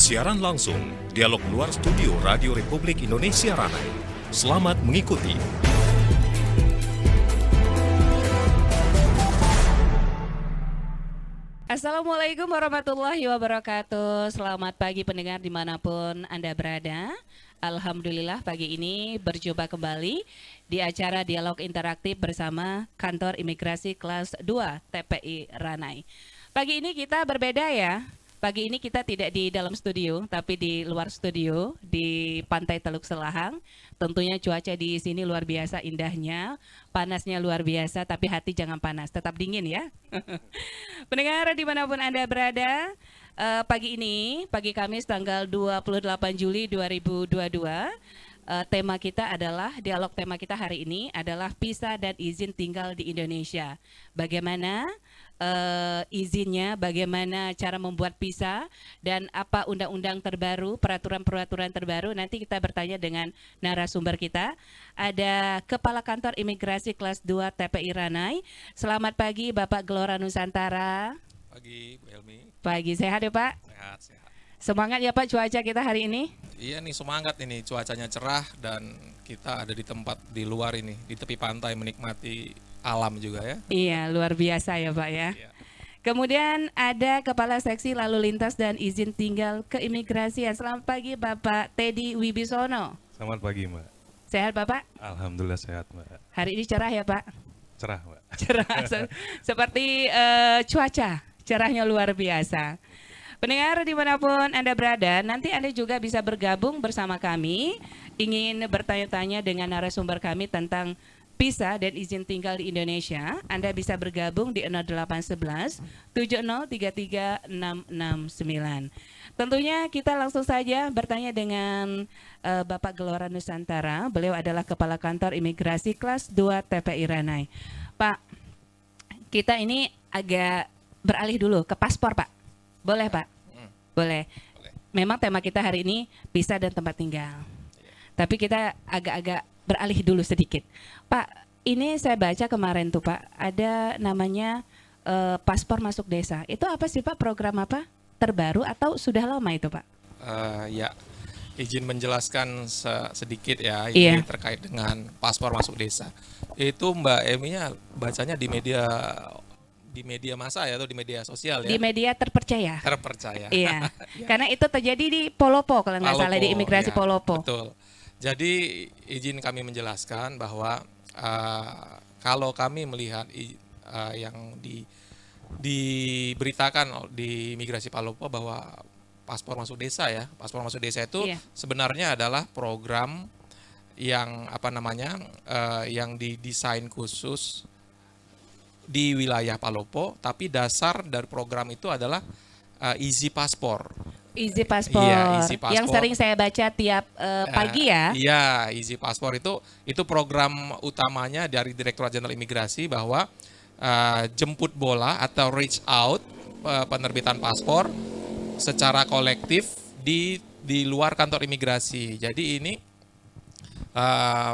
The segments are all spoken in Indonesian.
Siaran langsung, dialog luar studio Radio Republik Indonesia Ranai. Selamat mengikuti. Assalamualaikum warahmatullahi wabarakatuh. Selamat pagi pendengar dimanapun Anda berada. Alhamdulillah pagi ini berjumpa kembali di acara dialog interaktif bersama Kantor Imigrasi Kelas 2 TPI Ranai. Pagi ini kita berbeda ya. Pagi ini kita tidak di dalam studio, tapi di luar studio, di Pantai Teluk Selahang. Tentunya cuaca di sini luar biasa indahnya, panasnya luar biasa, tapi hati jangan panas, tetap dingin ya. Pendengar dimanapun Anda berada, pagi ini, pagi Kamis tanggal 28 Juli 2022, tema kita adalah, dialog tema kita hari ini adalah visa dan izin tinggal di Indonesia. Bagaimana izinnya, bagaimana cara membuat visa, dan apa undang-undang terbaru, peraturan-peraturan terbaru. Nanti kita bertanya dengan narasumber kita. Ada Kepala Kantor Imigrasi Kelas 2 TPI Ranai. Selamat pagi Bapak Gelora Nusantara. Pagi Bu Elmi. Pagi, sehat ya Pak? Sehat. Semangat ya Pak cuaca kita hari ini? Iya nih, semangat ini, cuacanya cerah dan kita ada di tempat di luar ini, di tepi pantai menikmati alam juga ya. Iya, luar biasa ya Pak ya. Iya. Kemudian ada Kepala Seksi Lalu Lintas dan Izin Tinggal Keimigrasian. Selamat pagi Bapak Teddy Wibisono. Selamat pagi Mbak. Sehat Bapak? Alhamdulillah sehat Mbak. Hari ini cerah ya Pak? Cerah Mbak. Cerah, seperti cuaca, cerahnya luar biasa. Pendengar dimanapun Anda berada, nanti Anda juga bisa bergabung bersama kami, ingin bertanya-tanya dengan narasumber kami tentang visa dan izin tinggal di Indonesia. Anda bisa bergabung di 0811 7033 669. Tentunya kita langsung saja bertanya dengan Bapak Gelora Nusantara. Beliau adalah Kepala Kantor Imigrasi Kelas 2 TPI Ranai. Pak, kita ini agak beralih dulu ke paspor Pak. Boleh Pak? Boleh. Memang tema kita hari ini visa dan tempat tinggal. Tapi kita agak-agak beralih dulu sedikit. Pak, ini saya baca kemarin tuh Pak, ada namanya paspor masuk desa. Itu apa sih Pak, program apa? Terbaru atau sudah lama itu Pak? Ya, izin menjelaskan sedikit ya, ini terkait dengan paspor masuk desa. Itu Mbak Eminya bacanya di media massa ya, atau di media sosial ya? Di media terpercaya. Terpercaya. Iya, karena itu terjadi di Polopo kalau nggak salah, di imigrasi ya, Polopo. Betul. Jadi izin kami menjelaskan bahwa kalau kami melihat yang diberitakan di imigrasi Palopo bahwa paspor masuk desa ya, paspor masuk desa itu sebenarnya adalah program yang yang didesain khusus di wilayah Palopo, tapi dasar dari program itu adalah Easy Paspor. Easy Paspor. Iya, Easy Paspor. Yang sering saya baca tiap pagi ya. Iya, Easy Paspor itu program utamanya dari Direktorat Jenderal Imigrasi bahwa jemput bola atau reach out penerbitan paspor secara kolektif di luar kantor imigrasi. Jadi ini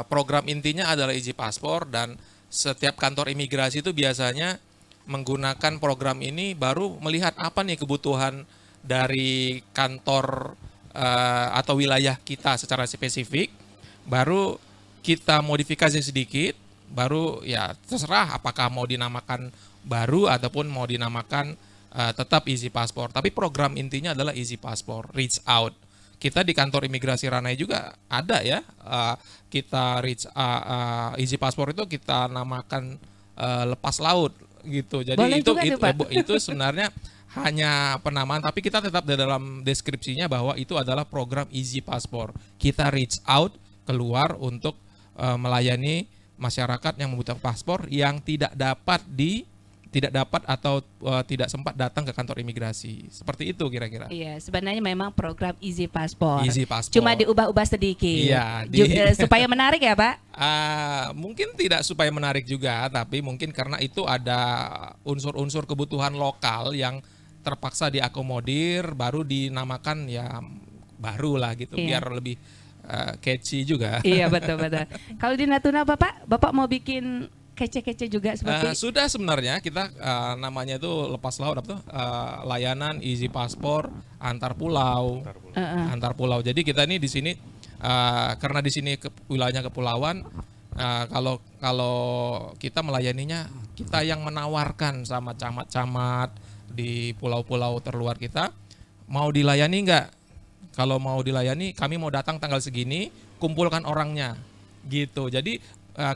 program intinya adalah Easy Paspor, dan setiap kantor imigrasi itu biasanya menggunakan program ini baru melihat apa nih kebutuhan dari kantor atau wilayah kita secara spesifik, baru kita modifikasi sedikit, baru ya terserah apakah mau dinamakan baru ataupun mau dinamakan tetap Easy Paspor. Tapi program intinya adalah Easy Paspor, reach out. Kita di kantor imigrasi Ranai juga ada ya, kita Easy Paspor itu kita namakan lepas laut gitu. Jadi itu sebenarnya hanya penamaan, tapi kita tetap di dalam deskripsinya bahwa itu adalah program Easy Paspor. Kita reach out keluar untuk melayani masyarakat yang membutuhkan paspor yang tidak dapat atau tidak sempat datang ke kantor imigrasi. Seperti itu kira-kira. Iya, sebenarnya memang program Easy Paspor. Easy Paspor. Cuma diubah-ubah sedikit. Iya, supaya menarik ya, Pak? Mungkin tidak supaya menarik juga, tapi mungkin karena itu ada unsur-unsur kebutuhan lokal yang terpaksa diakomodir, baru dinamakan ya baru lah gitu, biar lebih catchy juga. Iya, betul. Kalau di Natuna Bapak mau bikin kece-kece juga seperti Sudah sebenarnya kita namanya itu lepas laut apa tuh layanan easy paspor antar pulau. Antar pulau. Jadi kita ini di sini karena di sini wilayahnya kepulauan, kalau kita melayaninya kita yang menawarkan sama camat-camat di pulau-pulau terluar kita mau dilayani nggak? Kalau mau dilayani kami mau datang tanggal segini, kumpulkan orangnya gitu. Jadi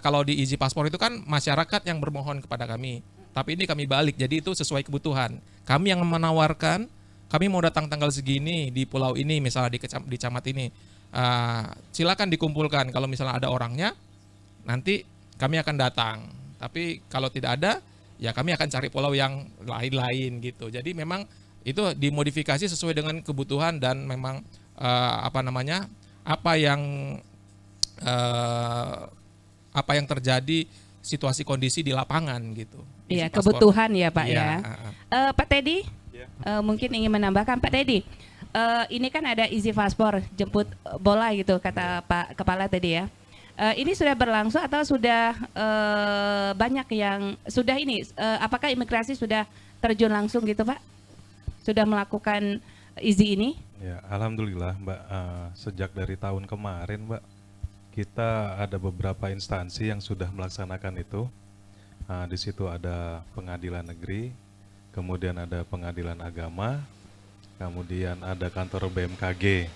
kalau di Easy Paspor itu kan masyarakat yang bermohon kepada kami. Tapi ini kami balik, jadi itu sesuai kebutuhan. Kami yang menawarkan, kami mau datang tanggal segini di pulau ini, misalnya di camat ini. Silakan dikumpulkan, kalau misalnya ada orangnya, nanti kami akan datang. Tapi kalau tidak ada, ya kami akan cari pulau yang lain-lain gitu. Jadi memang itu dimodifikasi sesuai dengan kebutuhan dan memang apa yang terjadi situasi kondisi di lapangan gitu. Iya, Easy Paspor. kebutuhan ya Pak Iya, ya. Pak Teddy, mungkin ingin menambahkan Pak Teddy. Ini kan ada Easy Paspor jemput bola gitu kata Pak Kepala tadi ya. Ini sudah berlangsung atau sudah banyak yang sudah ini? Apakah imigrasi sudah terjun langsung gitu Pak? Sudah melakukan Easy ini? Ya, alhamdulillah Mbak, sejak dari tahun kemarin Mbak, kita ada beberapa instansi yang sudah melaksanakan itu. Di situ ada pengadilan negeri, kemudian ada pengadilan agama, kemudian ada kantor BMKG.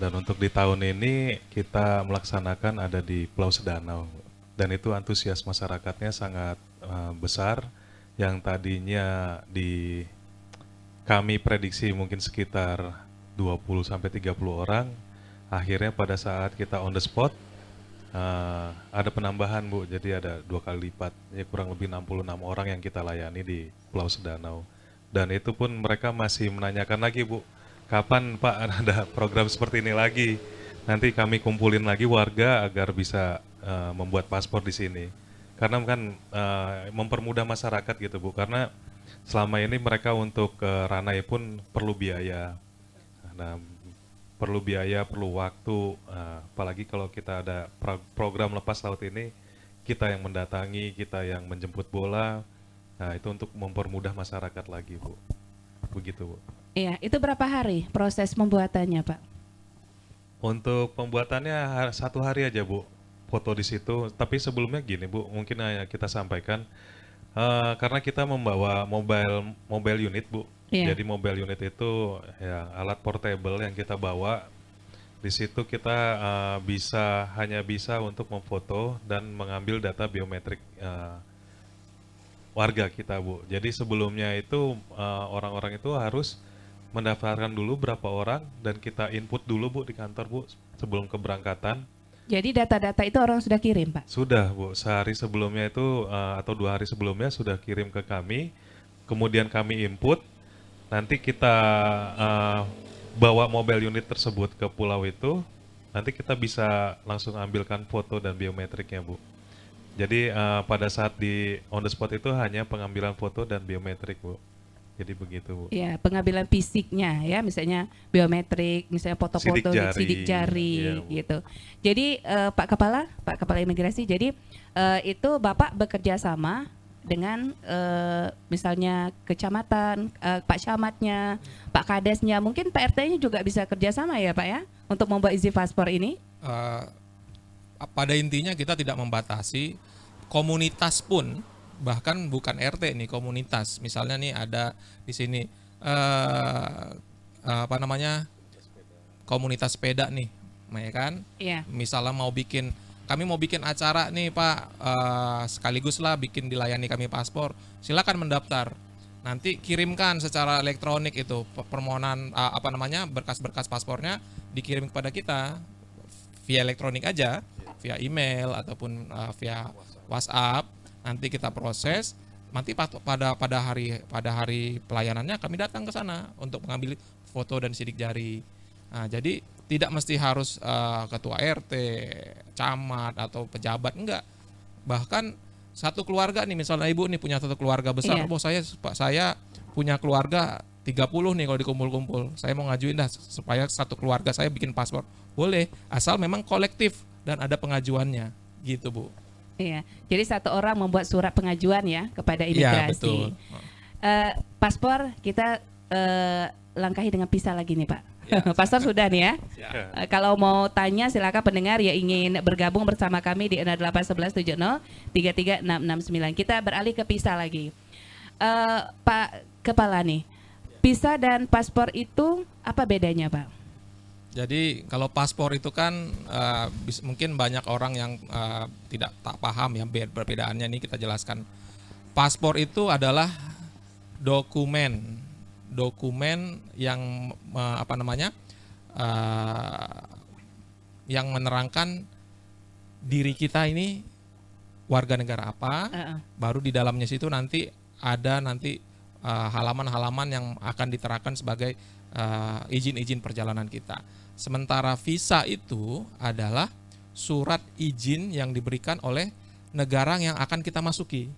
Dan untuk di tahun ini kita melaksanakan ada di Pulau Sedanau. Dan itu antusias masyarakatnya sangat besar, yang tadinya kami prediksi mungkin sekitar 20-30 orang. Akhirnya pada saat kita on the spot, ada penambahan Bu, jadi ada 2 kali lipat, ya kurang lebih 66 orang yang kita layani di Pulau Sedanau. Dan itu pun mereka masih menanyakan lagi Bu, kapan Pak ada program seperti ini lagi? Nanti kami kumpulin lagi warga agar bisa membuat paspor di sini. Karena kan mempermudah masyarakat gitu Bu, karena selama ini mereka untuk ke Ranai pun perlu biaya. Nah, perlu biaya, perlu waktu, apalagi kalau kita ada program lepas laut ini, kita yang mendatangi, kita yang menjemput bola, nah itu untuk mempermudah masyarakat lagi Bu, begitu Bu. Iya, itu berapa hari proses pembuatannya Pak? Untuk pembuatannya 1 hari aja Bu, foto di situ, tapi sebelumnya gini Bu, mungkin kita sampaikan, karena kita membawa mobile unit Bu. Iya. Jadi mobile unit itu ya alat portable yang kita bawa. Di situ kita hanya bisa untuk memfoto dan mengambil data biometrik warga kita Bu. Jadi sebelumnya itu orang-orang itu harus mendaftarkan dulu berapa orang dan kita input dulu Bu di kantor Bu sebelum keberangkatan. Jadi data-data itu orang sudah kirim Pak? Sudah Bu, sehari sebelumnya itu atau 2 hari sebelumnya sudah kirim ke kami. Kemudian kami input. Nanti kita bawa mobile unit tersebut ke pulau itu, nanti kita bisa langsung ambilkan foto dan biometriknya Bu. Jadi pada saat di on the spot itu hanya pengambilan foto dan biometrik Bu. Jadi begitu Bu. Ya, pengambilan fisiknya ya, misalnya biometrik, misalnya foto-foto, sidik jari iya, Bu. gitu. Jadi Pak Kepala Imigrasi, jadi itu Bapak bekerja sama dengan misalnya kecamatan, Pak Camatnya, Pak Kadesnya, mungkin Pak RT-nya juga bisa kerjasama ya Pak ya untuk membuat Easy Paspor ini? Pada intinya kita tidak membatasi, komunitas pun bahkan bukan RT nih, komunitas. Misalnya nih ada di sini komunitas sepeda nih, ya kan? Iya. Misalnya kami mau bikin acara nih Pak, sekaligus lah bikin dilayani kami paspor, silakan mendaftar. Nanti kirimkan secara elektronik itu permohonan berkas-berkas paspornya dikirim kepada kita via elektronik aja, via email ataupun via WhatsApp. Nanti kita proses. Nanti pada hari pelayanannya kami datang ke sana untuk mengambil foto dan sidik jari. Nah, jadi tidak mesti harus ketua RT, camat atau pejabat, enggak. Bahkan satu keluarga nih, misalnya ibu nih punya satu keluarga besar, Iya. saya punya keluarga 30 nih kalau dikumpul-kumpul. Saya mau ngajuin supaya satu keluarga saya bikin paspor. Boleh, asal memang kolektif dan ada pengajuannya. Gitu Bu. Iya. Jadi satu orang membuat surat pengajuan ya kepada Iya, imigrasi. betul. Paspor kita langkahi dengan visa lagi nih Pak. Ya, Paspor sudah nih ya. Siap. Kalau mau tanya silakan pendengar ya ingin bergabung bersama kami di 081170 33669. Kita beralih ke visa lagi. Pak Kepala nih, visa dan paspor itu apa bedanya Pak? Jadi kalau paspor itu kan mungkin banyak orang yang tidak tak paham ya perbedaannya, ini kita jelaskan. Paspor itu adalah dokumen yang yang menerangkan diri kita ini warga negara apa. Baru di dalamnya situ nanti ada halaman-halaman yang akan diterapkan sebagai izin-izin perjalanan kita. Sementara visa itu adalah surat izin yang diberikan oleh negara yang akan kita masuki.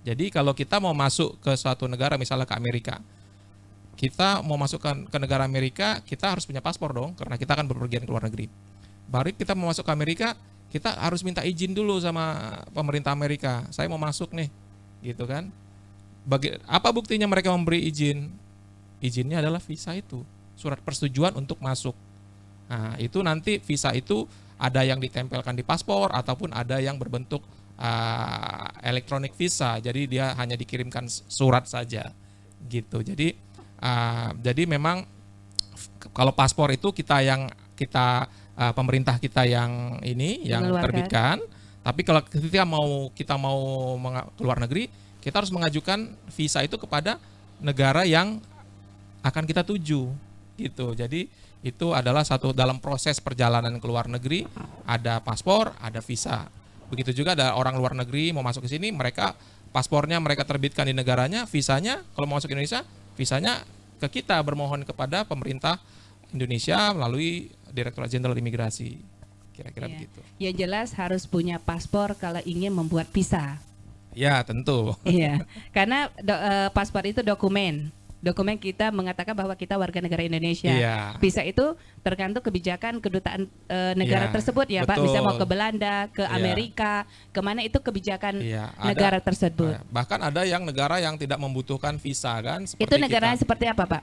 Jadi kalau kita mau masuk ke suatu negara, misalnya ke Amerika, kita mau masuk ke negara Amerika, kita harus punya paspor dong, karena kita akan berpergian ke luar negeri. Baru kita mau masuk ke Amerika, kita harus minta izin dulu sama pemerintah Amerika. Saya mau masuk nih, gitu kan? Apa buktinya mereka memberi izin? Izinnya adalah visa itu, surat persetujuan untuk masuk. Nah, itu nanti visa itu ada yang ditempelkan di paspor ataupun ada yang berbentuk elektronik visa. Jadi dia hanya dikirimkan surat saja, gitu. Jadi memang kalau paspor itu pemerintah kita yang terbitkan. Tapi kalau kita mau ke luar negeri, kita harus mengajukan visa itu kepada negara yang akan kita tuju, gitu. Jadi itu adalah satu dalam proses perjalanan ke luar negeri, ada paspor, ada visa. Begitu juga ada orang luar negeri mau masuk ke sini, paspornya mereka terbitkan di negaranya, visanya kalau mau masuk ke Indonesia, visanya ke kita bermohon kepada pemerintah Indonesia melalui Direktorat Jenderal Imigrasi. Kira-kira begitu. Yang jelas harus punya paspor kalau ingin membuat visa. Ya, tentu. Iya, karena paspor itu dokumen kita mengatakan bahwa kita warga negara Indonesia. Iya. Visa itu tergantung kebijakan kedutaan negara tersebut ya Pak. Betul. Bisa mau ke Belanda, ke Amerika, kemana itu kebijakan negara tersebut. Bahkan ada yang negara yang tidak membutuhkan visa kan. Itu negaranya seperti apa Pak?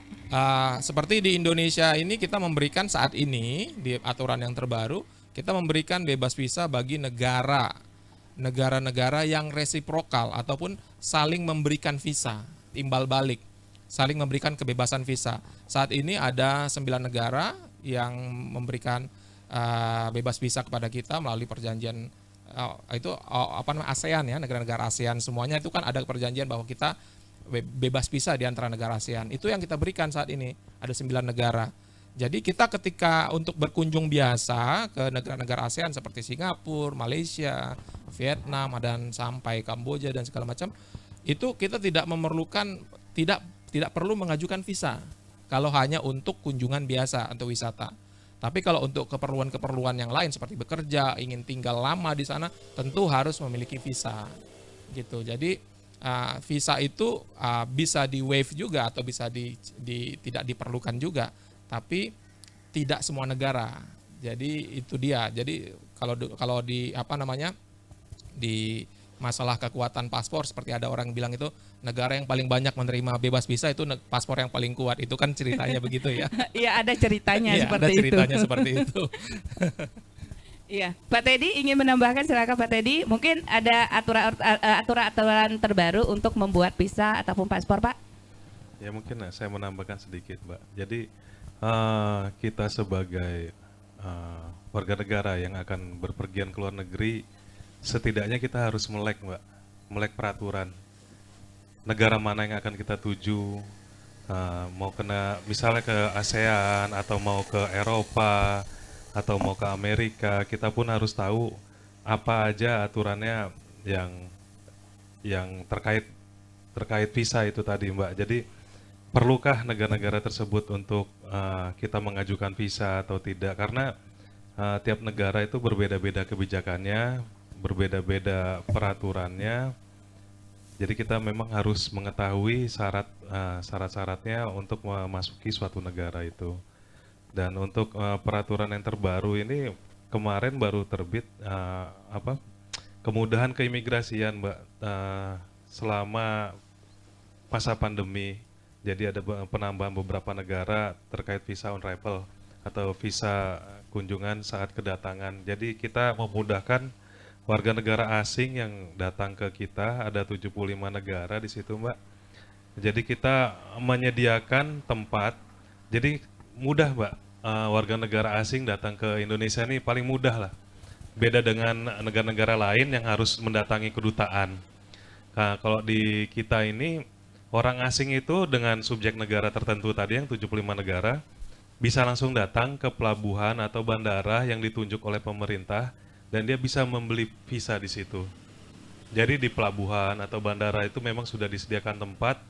Seperti di Indonesia ini kita memberikan saat ini di aturan yang terbaru, kita memberikan bebas visa bagi negara-negara yang resiprokal ataupun saling memberikan visa, timbal balik, saling memberikan kebebasan visa. Saat ini ada 9 negara yang memberikan bebas visa kepada kita melalui perjanjian ASEAN ya, negara-negara ASEAN semuanya itu kan ada perjanjian bahwa kita bebas visa di antara negara ASEAN. Itu yang kita berikan saat ini, ada 9 negara. Jadi kita ketika untuk berkunjung biasa ke negara-negara ASEAN seperti Singapura, Malaysia, Vietnam, dan sampai Kamboja dan segala macam, itu kita tidak perlu mengajukan visa kalau hanya untuk kunjungan biasa atau wisata. Tapi kalau untuk keperluan-keperluan yang lain seperti bekerja, ingin tinggal lama di sana, tentu harus memiliki visa. Gitu. Jadi visa itu bisa di waive juga atau bisa tidak diperlukan juga. Tapi tidak semua negara. Jadi itu dia. Jadi kalau di masalah kekuatan paspor, seperti ada orang bilang itu negara yang paling banyak menerima bebas visa itu paspor yang paling kuat. Itu kan ceritanya begitu ya. Iya, ada ceritanya seperti itu. Iya, Pak Teddy ingin menambahkan, silakan Pak Teddy. Mungkin ada aturan terbaru untuk membuat visa ataupun paspor, Pak? Ya mungkin saya menambahkan sedikit, Mbak. Jadi kita sebagai warga negara yang akan berpergian ke luar negeri, setidaknya kita harus melek peraturan negara mana yang akan kita tuju, mau misalnya ke ASEAN atau mau ke Eropa atau mau ke Amerika, kita pun harus tahu apa aja aturannya yang terkait visa itu tadi, Mbak. Jadi perlukah negara-negara tersebut untuk kita mengajukan visa atau tidak? Karena tiap negara itu berbeda-beda kebijakannya, berbeda-beda peraturannya. Jadi kita memang harus mengetahui syarat-syaratnya untuk memasuki suatu negara itu. Dan untuk peraturan yang terbaru ini kemarin baru terbit kemudahan keimigrasian, Mbak, selama masa pandemi. Jadi ada penambahan beberapa negara terkait visa on arrival atau visa kunjungan saat kedatangan. Jadi kita memudahkan warga negara asing yang datang ke kita, ada 75 negara di situ, Mbak. Jadi kita menyediakan tempat, jadi mudah, Mbak. Warga negara asing datang ke Indonesia ini paling mudah lah. Beda dengan negara-negara lain yang harus mendatangi kedutaan. Nah, kalau di kita ini, orang asing itu dengan subjek negara tertentu tadi yang 75 negara, bisa langsung datang ke pelabuhan atau bandara yang ditunjuk oleh pemerintah, dan dia bisa membeli visa di situ. Jadi di pelabuhan atau bandara itu memang sudah disediakan tempat,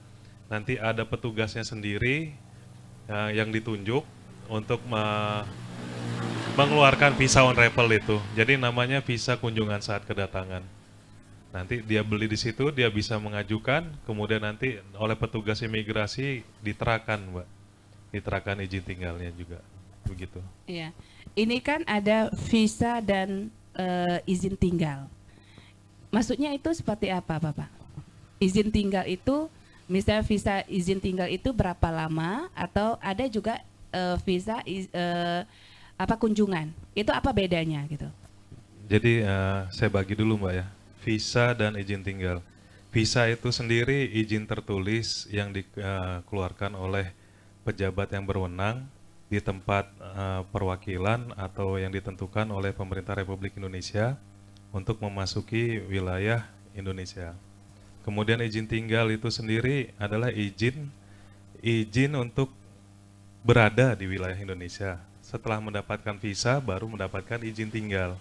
nanti ada petugasnya sendiri yang ditunjuk untuk mengeluarkan visa on arrival itu. Jadi namanya visa kunjungan saat kedatangan. Nanti dia beli di situ, dia bisa mengajukan, kemudian nanti oleh petugas imigrasi diterakan, Mbak. Diterakan izin tinggalnya juga. Begitu. Iya. Ini kan ada visa dan izin tinggal. Maksudnya itu seperti apa, Bapak? Izin tinggal itu, misalnya visa izin tinggal itu berapa lama, atau ada juga visa kunjungan, itu apa bedanya gitu? Jadi saya bagi dulu, Mbak, ya, visa dan izin tinggal. Visa itu sendiri izin tertulis yang dikeluarkan oleh pejabat yang berwenang di tempat perwakilan atau yang ditentukan oleh pemerintah Republik Indonesia untuk memasuki wilayah Indonesia. Kemudian izin tinggal itu sendiri adalah izin untuk berada di wilayah Indonesia. Setelah mendapatkan visa, baru mendapatkan izin tinggal.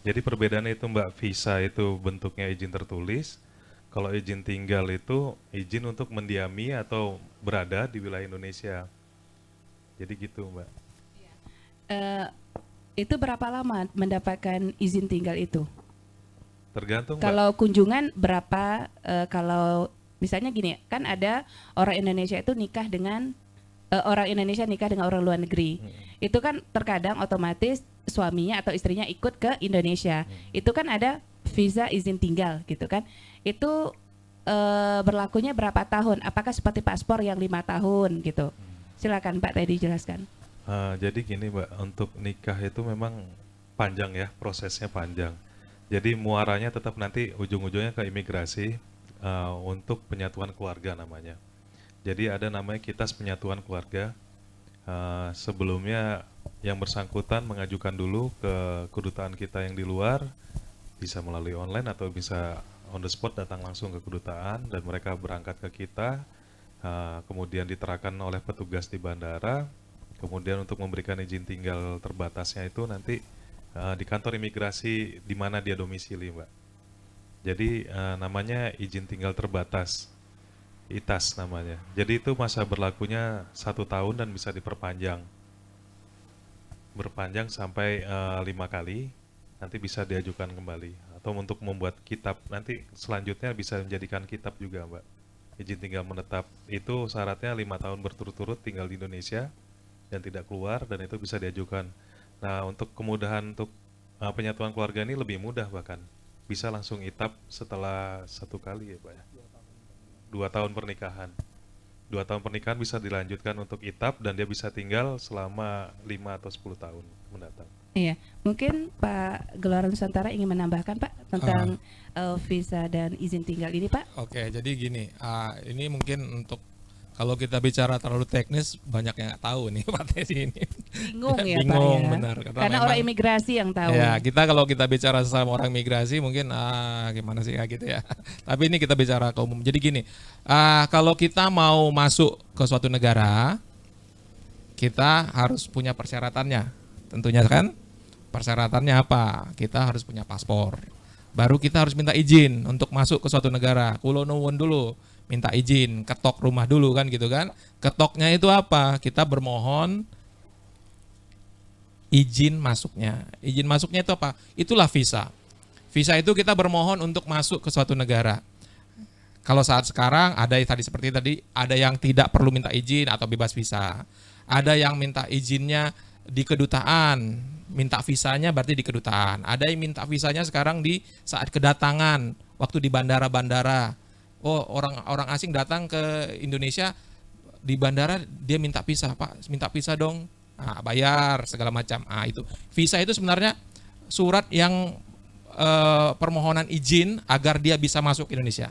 Jadi perbedaannya itu, Mbak, visa itu bentuknya izin tertulis. Kalau izin tinggal itu izin untuk mendiami atau berada di wilayah Indonesia. Jadi gitu, Mbak. Itu berapa lama mendapatkan izin tinggal itu? Tergantung, Mbak. Kalau kunjungan berapa, kalau misalnya gini, kan ada orang Indonesia itu nikah dengan orang Indonesia nikah dengan orang luar negeri. Itu kan terkadang otomatis suaminya atau istrinya ikut ke Indonesia. Itu kan ada visa izin tinggal gitu kan. Itu berlakunya berapa tahun? Apakah seperti paspor yang 5 tahun gitu? Silakan Pak tadi jelaskan. Jadi gini, Mbak, untuk nikah itu memang panjang ya, prosesnya panjang. Jadi muaranya tetap nanti ujung-ujungnya ke imigrasi untuk penyatuan keluarga namanya. Jadi ada namanya kitas penyatuan keluarga. Sebelumnya yang bersangkutan mengajukan dulu ke kedutaan kita yang di luar, bisa melalui online atau bisa on the spot datang langsung ke kedutaan, dan mereka berangkat ke kita, kemudian diterakan oleh petugas di bandara. Kemudian untuk memberikan izin tinggal terbatasnya itu nanti di kantor imigrasi di mana dia domisili, Mbak. Jadi namanya izin tinggal terbatas, ITAS namanya. Jadi itu masa berlakunya 1 tahun dan bisa diperpanjang. Berpanjang sampai 5 kali, nanti bisa diajukan kembali. Atau untuk membuat kitab, nanti selanjutnya bisa menjadikan kitab juga, Mbak. Izin tinggal menetap itu syaratnya 5 tahun berturut-turut tinggal di Indonesia dan tidak keluar, dan itu bisa diajukan. Nah, untuk kemudahan untuk penyatuan keluarga ini lebih mudah, bahkan bisa langsung itap setelah 1 kali ya, Pak ya. 2 tahun pernikahan. 2 tahun pernikahan bisa dilanjutkan untuk itap, dan dia bisa tinggal selama 5 atau 10 tahun mendatang. Iya, mungkin Pak Gelora Nusantara ingin menambahkan, Pak, tentang visa dan izin tinggal ini, Pak. Oke, jadi gini, ini mungkin untuk kalau kita bicara terlalu teknis, banyak yang nggak tahu nih Pak Teddy ini. Bingung ya, bingung, Pak ya. benar. Karena orang imigrasi yang tahu. Ya, kalau kita bicara sama orang imigrasi mungkin gimana sih gitu ya. Tapi ini kita bicara ke umum. Jadi gini, kalau kita mau masuk ke suatu negara, kita harus punya persyaratannya. Tentunya kan, persyaratannya apa? Kita harus punya paspor. Baru kita harus minta izin untuk masuk ke suatu negara. Kulo nuwun dulu, minta izin, ketok rumah dulu kan gitu kan. Ketoknya itu apa? Kita bermohon izin masuknya. Izin masuknya itu apa? Itulah visa. Visa itu kita bermohon untuk masuk ke suatu negara. Kalau saat sekarang ada tadi seperti tadi, ada yang tidak perlu minta izin atau bebas visa. Ada yang minta izinnya di kedutaan, minta visanya berarti di kedutaan. Ada yang minta visanya sekarang di saat kedatangan, waktu di bandara-bandara. Oh, orang asing datang ke Indonesia di bandara, dia minta visa, Pak, minta visa dong. Nah, bayar segala macam. Ah, itu. Visa itu sebenarnya surat yang permohonan izin agar dia bisa masuk ke Indonesia.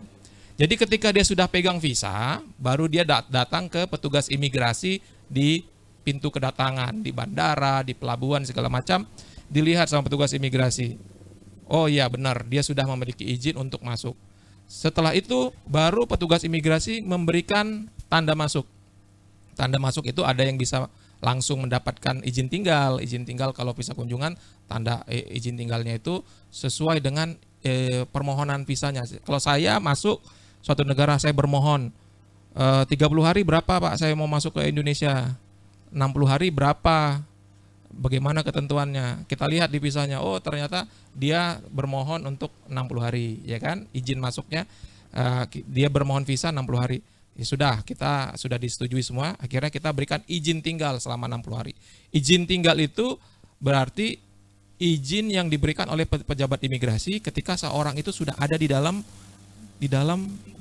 Jadi ketika dia sudah pegang visa, baru dia datang ke petugas imigrasi di pintu kedatangan, di bandara, di pelabuhan segala macam, dilihat sama petugas imigrasi. Oh iya benar, dia sudah memiliki izin untuk masuk. Setelah itu baru petugas imigrasi memberikan tanda masuk. Tanda masuk itu ada yang bisa langsung mendapatkan izin tinggal. Izin tinggal kalau visa kunjungan, tanda izin tinggalnya itu sesuai dengan permohonan visanya. Kalau saya masuk suatu negara, saya bermohon 30 hari berapa Pak saya mau masuk ke Indonesia, 60 hari berapa, bagaimana ketentuannya. Kita lihat di visanya, oh ternyata dia bermohon untuk 60 hari, ya kan, izin masuknya, dia bermohon visa 60 hari. Ya sudah, kita sudah disetujui semua, akhirnya kita berikan izin tinggal selama 60 hari. Izin tinggal itu berarti izin yang diberikan oleh pejabat imigrasi ketika seorang itu sudah ada di dalam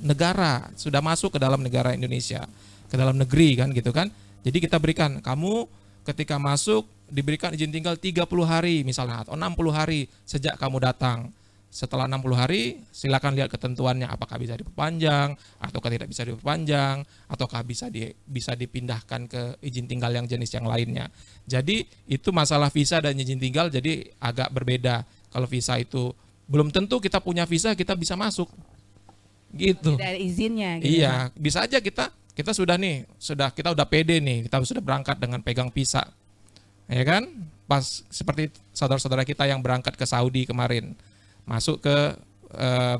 negara, sudah masuk ke dalam negara Indonesia, ke dalam negeri kan gitu kan. Jadi kita berikan, kamu ketika masuk diberikan izin tinggal 30 hari misalnya atau 60 hari sejak kamu datang. Setelah 60 hari silakan lihat ketentuannya, apakah bisa diperpanjang ataukah tidak bisa diperpanjang, ataukah bisa dipindahkan ke izin tinggal yang jenis yang lainnya. Jadi itu masalah visa dan izin tinggal jadi agak berbeda. Kalau visa itu belum tentu kita punya visa kita bisa masuk. Gitu. Tidak ada izinnya gitu. Iya, bisa aja kita kita udah pede nih, kita sudah berangkat dengan pegang visa. Ya kan? Pas seperti saudara-saudara kita yang berangkat ke Saudi kemarin. Masuk ke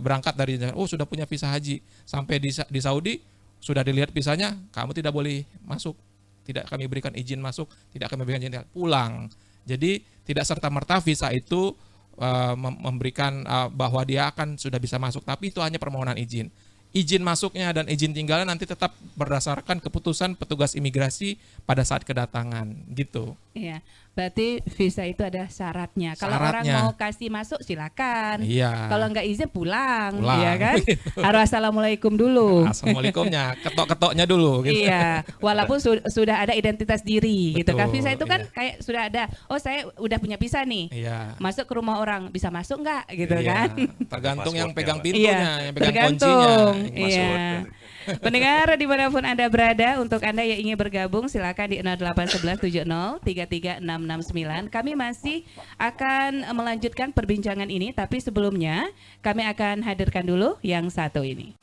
berangkat dari sudah punya visa haji, sampai di Saudi sudah dilihat visanya, kamu tidak boleh masuk, tidak kami berikan izin masuk, tidak kami berikan izin pulang. Jadi tidak serta-merta visa itu memberikan bahwa dia akan sudah bisa masuk, tapi itu hanya permohonan izin. Izin masuknya dan izin tinggalnya nanti tetap berdasarkan keputusan petugas imigrasi pada saat kedatangan gitu. Iya, berarti visa itu ada syaratnya. Kalau orang mau kasih masuk silakan. Iya. Kalau nggak izin pulang, ya kan? Harus assalamualaikum dulu. Assalamualaikumnya, ketok-ketoknya dulu. Gitu. Iya, walaupun sudah ada identitas diri, gitu kan? Visa itu kan iya. kayak sudah ada. Oh saya udah punya visa nih. Iya. Masuk ke rumah orang bisa masuk nggak, gitu Iya. kan? Tergantung yang pegang Iya, pintunya, yang pegang tergantung. kuncinya. Iya. Pendengar dimanapun Anda berada, untuk Anda yang ingin bergabung silakan di 081170 33669. Kami masih akan melanjutkan perbincangan ini, tapi sebelumnya kami akan hadirkan dulu yang satu ini.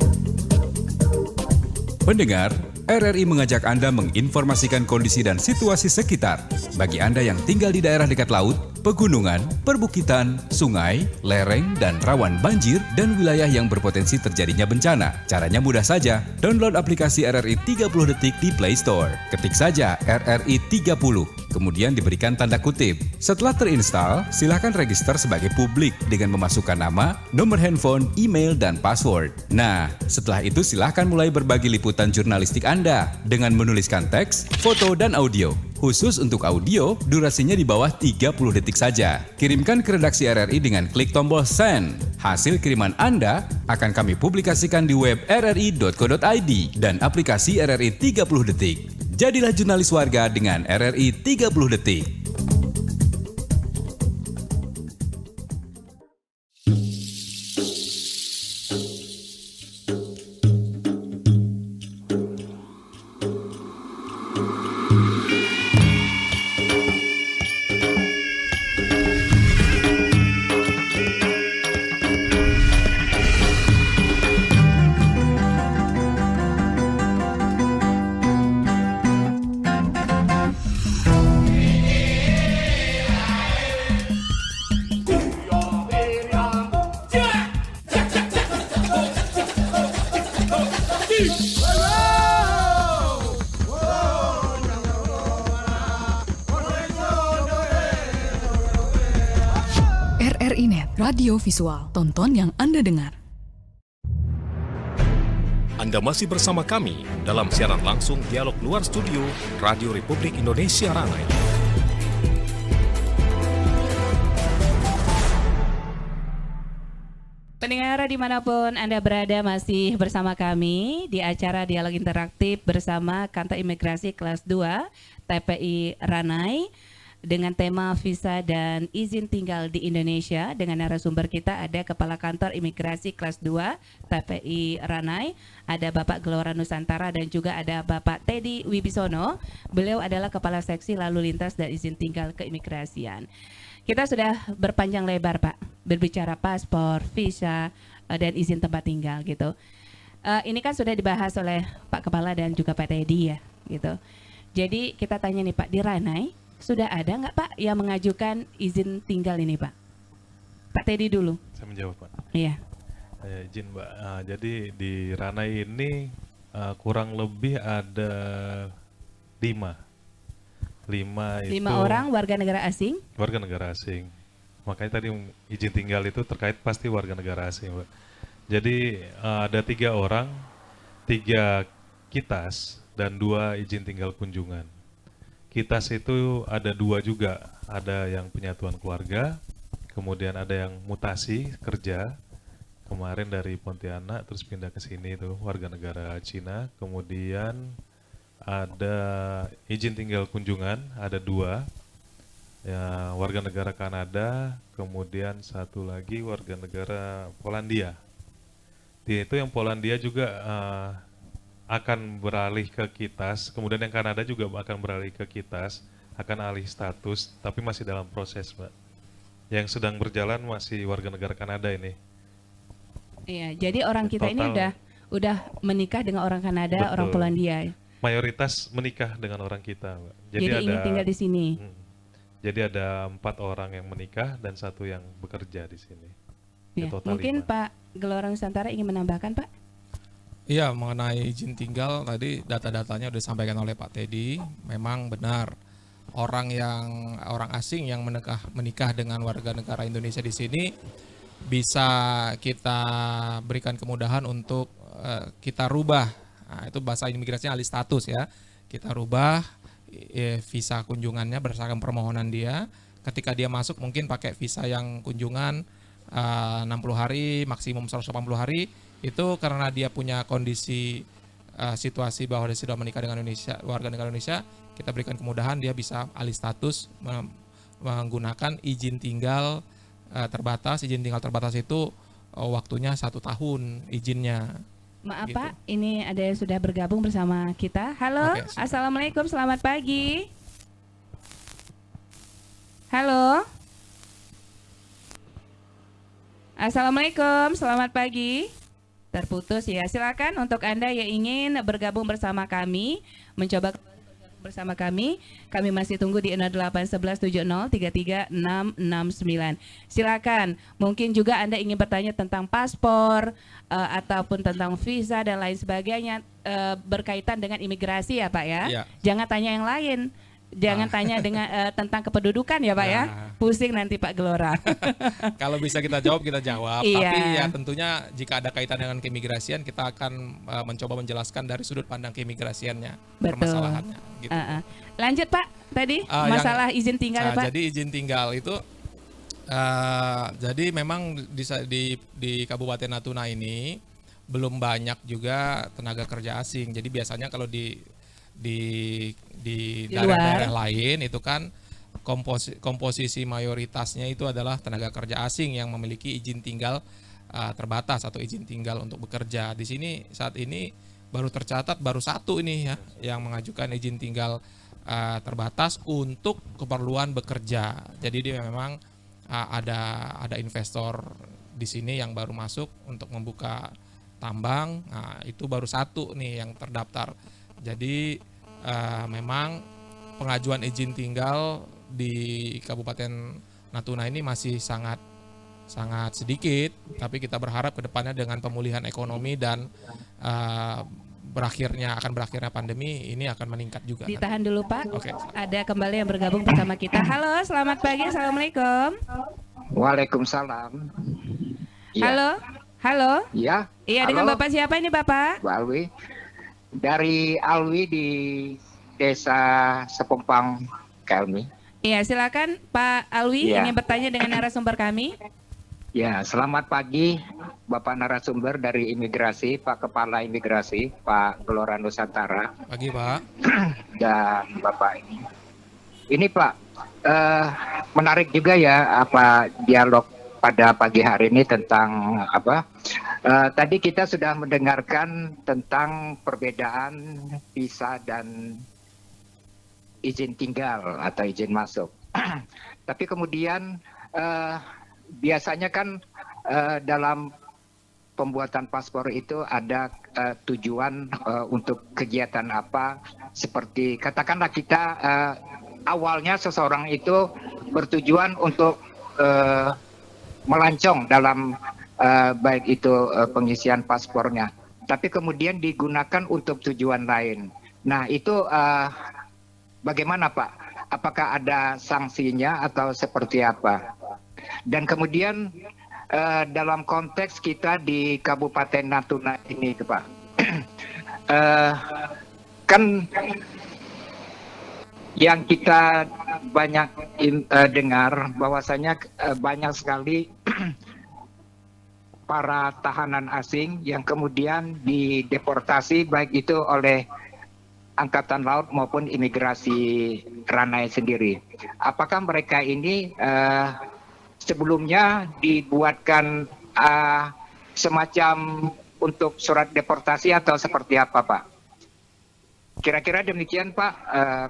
Pendengar, RRI mengajak Anda menginformasikan kondisi dan situasi sekitar. Bagi Anda yang tinggal di daerah dekat laut, pegunungan, perbukitan, sungai, lereng, dan rawan banjir, dan wilayah yang berpotensi terjadinya bencana. Caranya mudah saja, download aplikasi RRI 30 Detik di Play Store. Ketik saja RRI 30, kemudian diberikan tanda kutip. Setelah terinstall, silakan register sebagai publik dengan memasukkan nama, nomor handphone, email, dan password. Nah, setelah itu silakan mulai berbagi liputan jurnalistik Anda dengan menuliskan teks, foto, dan audio. Khusus untuk audio, durasinya di bawah 30 detik saja. Kirimkan ke redaksi RRI dengan klik tombol send. Hasil kiriman Anda akan kami publikasikan di web rri.co.id dan aplikasi RRI 30 Detik. Jadilah jurnalis warga dengan RRI 30 Detik. RRI Net, radio visual, tonton yang Anda dengar. Anda masih bersama kami dalam siaran langsung dialog luar studio Radio Republik Indonesia Ranai. Pendengar dimanapun Anda berada masih bersama kami di acara Dialog Interaktif bersama Kantor Imigrasi Kelas 2 TPI Ranai dengan tema visa dan izin tinggal di Indonesia. Dengan narasumber kita ada Kepala Kantor Imigrasi Kelas 2 TPI Ranai, ada Bapak Gelora Nusantara dan juga ada Bapak Teddy Wibisono. Beliau adalah Kepala Seksi Lalu Lintas dan Izin Tinggal Keimigrasian. Kita sudah berpanjang lebar Pak, berbicara paspor, visa, dan izin tempat tinggal gitu. Ini kan sudah dibahas oleh Pak Kepala dan juga Pak Teddy ya gitu. Jadi kita tanya nih Pak, di Ranai sudah ada nggak Pak yang mengajukan izin tinggal ini Pak? Pak Teddy dulu. Saya menjawab Pak. Iya. Izin Mbak, jadi di Ranai ini kurang lebih ada 5 itu 5 orang warga negara asing. Warga negara asing. Makanya tadi izin tinggal itu terkait pasti warga negara asing, Mbak. Jadi ada 3 orang, 3 kitas dan 2 izin tinggal kunjungan. Kitas itu ada 2 juga, ada yang penyatuan keluarga, kemudian ada yang mutasi kerja. Kemarin dari Pontianak terus pindah ke sini itu warga negara Cina, kemudian ada izin tinggal kunjungan, ada 2 ya, warga negara Kanada, kemudian 1 lagi warga negara Polandia. Itu yang Polandia juga akan beralih ke kitas, kemudian yang Kanada juga akan beralih ke kitas, akan alih status, tapi masih dalam proses, Mbak. Yang sedang berjalan masih warga negara Kanada ini. Iya, jadi orang kita ini udah menikah dengan orang Kanada, Betul. orang Polandia. Mayoritas menikah dengan orang kita, Mbak. Jadi ingin tinggal di sini. Jadi ada 4 orang yang menikah dan 1 yang bekerja di sini. Ya, Total mungkin 5. Pak Gelora Nusantara ingin menambahkan Pak? Iya, mengenai izin tinggal tadi data-datanya sudah disampaikan oleh Pak Teddy. Memang benar orang asing yang menikah dengan warga negara Indonesia di sini bisa kita berikan kemudahan untuk kita rubah. Nah, itu bahasa imigrasinya alih status ya. Kita rubah visa kunjungannya berdasarkan permohonan dia. Ketika dia masuk mungkin pakai visa yang kunjungan 60 hari, maksimum 180 hari. Itu karena dia punya kondisi situasi bahwa dia sudah menikah dengan warga negara Indonesia, kita berikan kemudahan dia bisa alih status menggunakan izin tinggal terbatas. Izin tinggal terbatas itu waktunya 1 tahun izinnya. Maaf Gitu. Pak, ini ada yang sudah bergabung bersama kita. Halo, Oke, siap. Assalamualaikum, selamat pagi. Halo. Assalamualaikum, selamat pagi. Terputus ya, silakan untuk Anda yang ingin bergabung bersama kami, mencoba bersama kami masih tunggu di 0811703369. Silakan, mungkin juga Anda ingin bertanya tentang paspor ataupun tentang visa dan lain sebagainya berkaitan dengan imigrasi ya Pak ya. Iya. Jangan tanya yang lain. Jangan tanya dengan tentang kependudukan ya Pak ya. Nah. Pusing nanti Pak Gelora. Kalau bisa kita jawab, kita jawab. Iya. Tapi ya tentunya jika ada kaitan dengan keimigrasian, kita akan mencoba menjelaskan dari sudut pandang keimigrasiannya, permasalahannya. Gitu. Lanjut Pak, tadi masalah izin tinggal ya Pak. Jadi izin tinggal itu, jadi memang di Kabupaten Natuna ini belum banyak juga tenaga kerja asing. Jadi biasanya kalau di daerah-daerah lain itu kan komposisi mayoritasnya itu adalah tenaga kerja asing yang memiliki izin tinggal terbatas atau izin tinggal untuk bekerja. Di sini saat ini baru tercatat 1 ini ya yang mengajukan izin tinggal terbatas untuk keperluan bekerja. Jadi dia memang ada investor di sini yang baru masuk untuk membuka tambang. Nah, itu baru 1 nih yang terdaftar. Jadi memang pengajuan izin tinggal di Kabupaten Natuna ini masih sangat sedikit, tapi kita berharap ke depannya dengan pemulihan ekonomi dan berakhirnya pandemi ini akan meningkat juga. Ditahan dulu Pak. Oke. Ada kembali yang bergabung bersama kita. Halo, selamat pagi. Assalamualaikum. Waalaikumsalam. Ya. Halo. Iya. Iya, dengan Halo, Bapak siapa ini Bapak? Bu Alwi. Dari Alwi di Desa Sepompang, Kelmi. Iya, silakan Pak Alwi Iya. ingin bertanya dengan narasumber kami. Ya, selamat pagi Bapak narasumber dari Imigrasi, Pak Kepala Imigrasi, Pak Gelora Nusantara, Pagi Pak. dan Bapak ini. Ini Pak, menarik juga ya apa dialog pada pagi hari ini tentang apa? Tadi kita sudah mendengarkan tentang perbedaan visa dan izin tinggal atau izin masuk. Tapi kemudian biasanya kan dalam pembuatan paspor itu ada tujuan untuk kegiatan apa, seperti katakanlah kita awalnya seseorang itu bertujuan untuk melancong dalam baik itu pengisian paspornya, tapi kemudian digunakan untuk tujuan lain. Nah itu bagaimana Pak? Apakah ada sanksinya atau seperti apa? Dan kemudian dalam konteks kita di Kabupaten Natuna ini, Pak, kan yang kita banyak dengar bahwasanya banyak sekali para tahanan asing yang kemudian dideportasi baik itu oleh Angkatan Laut maupun imigrasi Ranai sendiri. Apakah mereka ini sebelumnya dibuatkan semacam untuk surat deportasi atau seperti apa, Pak? Kira-kira demikian, Pak.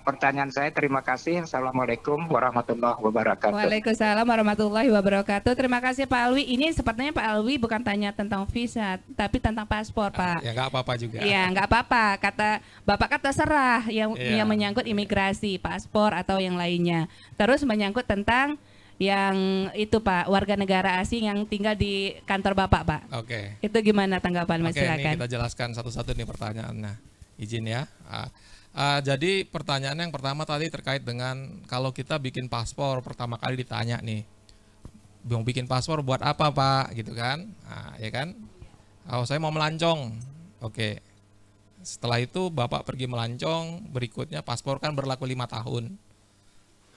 Pertanyaan saya. Terima kasih. Assalamualaikum warahmatullahi wabarakatuh. Waalaikumsalam warahmatullahi wabarakatuh. Terima kasih Pak Alwi. Ini sepertinya Pak Alwi bukan tanya tentang visa, tapi tentang paspor, Pak. Ya nggak apa-apa juga. Ya nggak apa-apa. Kata Bapak terserah yang Iya. menyangkut imigrasi, paspor atau yang lainnya. Terus menyangkut tentang yang itu Pak, warga negara asing yang tinggal di kantor Bapak, Pak. Oke. Itu gimana tanggapan Mas? Oke, ini Silakan. kita jelaskan satu-satu nih pertanyaannya. Izin ya. Jadi pertanyaan yang pertama tadi terkait dengan kalau kita bikin paspor pertama kali ditanya nih, mau bikin paspor buat apa Pak? Gitu kan? Ya kan? Oh saya mau melancong. Oke. Setelah itu Bapak pergi melancong, berikutnya paspor kan berlaku 5 tahun.